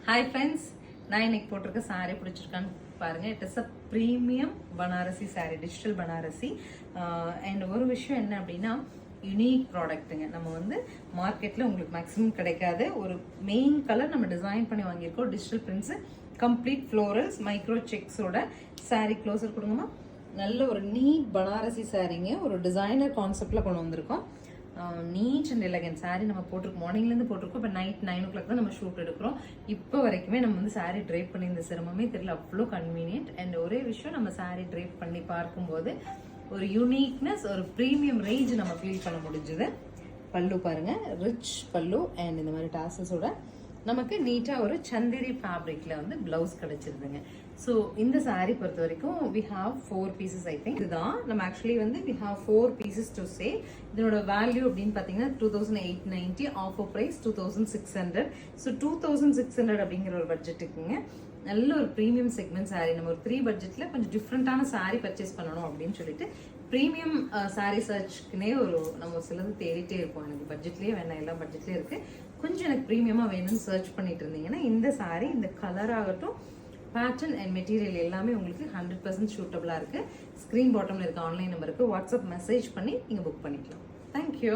Hi friends, நான் இன்னைக்கு போட்டிருக்க சாரீ பிடிச்சிருக்கான்னு பாருங்க. It is a premium Banarasi sari, digital Banarasi. And ஒரு விஷயம் என்ன அப்படின்னா, யூனிக் ப்ராடக்ட்டுங்க. நம்ம வந்து மார்க்கெட்டில் உங்களுக்கு மேக்ஸிமம் கிடைக்காது ஒரு மெயின் கலர் நம்ம டிசைன் பண்ணி வாங்கியிருக்கோம். Digital prints, complete florals, micro செக்ஸோட சாரீ. க்ளோஸர் கொடுங்கம்மா. நல்ல ஒரு நீட் பனாரசி சாரீங்க. ஒரு டிசைனர் கான்செப்டில் கொண்டு வந்திருக்கோம். நீட் அண்ட் எலகன்ட் சாரீ நம்ம போட்டிருக்கோம். மார்னிங்லேருந்து போட்டிருக்கோம். இப்போ நைட் 9 o'clock தான் நம்ம ஷூட் எடுக்கிறோம். இப்போ வரைக்குமே நம்ம வந்து சாரீ ட்ரைப் பண்ணி இந்த சிரமமே தெரியல, அவ்வளோ கன்வீனியன்ட். அண்ட் ஒரே விஷயம், நம்ம சாரீ ட்ரைப் பண்ணி பார்க்கும்போது ஒரு யூனிக்னஸ், ஒரு ப்ரீமியம் ரேஞ்ச் நம்ம ஃபீல் பண்ண முடிஞ்சுது. பல்லு பாருங்க, ரிச் பல்லு அண்ட் இந்த மாதிரி டாசஸோட நமக்கு நீட்டாக ஒரு சந்திரி ஃபேப்ரிக்ல வந்து பிளவுஸ் கிடைச்சிருதுங்க. ஸோ இந்த சாரீ பொறுத்த வரைக்கும் we have 4 pieces. I think இதுதான் நம்ம ஆக்சுவலி வந்து we have 4 pieces to say. இதனோட வேல்யூ அப்படின்னு பார்த்தீங்கன்னா 2890, ஆஃபர் ப்ரைஸ் 2600. ஸோ 2600 அப்படிங்கிற ஒரு பட்ஜெட்டுக்குங்க நல்ல ஒரு ப்ரீமியம் செக்மெண்ட் சாரீ. நம்ம ஒரு 3 பட்ஜெட்டில் கொஞ்சம் டிஃப்ரெண்ட்டான சாரீ பர்ச்சேஸ் பண்ணணும் அப்படின்னு சொல்லிட்டு ப்ரீமியம் சாரீ சர்ச்க்குனே நம்ம சிலது தேடிட்டே இருப்போம். எனக்கு பட்ஜெட்லேயே வேணாம், எல்லா பட்ஜெட்லேயும் இருக்குது, கொஞ்சம் எனக்கு ப்ரீமியமாக வேணும்னு சர்ச் பண்ணிட்டு இருந்தீங்கன்னா இந்த சாரீ, இந்த கலர் ஆகட்டும், பேட்டர்ன் அண்ட் மெட்டீரியல் எல்லாமே உங்களுக்கு 100% சூட்டபிளாக இருக்குது. ஸ்க்ரீன் பாட்டமில் இருக்க ஆன்லைன் நம்பருக்கு வாட்ஸ்அப் மெசேஜ் பண்ணி நீங்கள் புக் பண்ணிக்கலாம். தேங்க்யூ.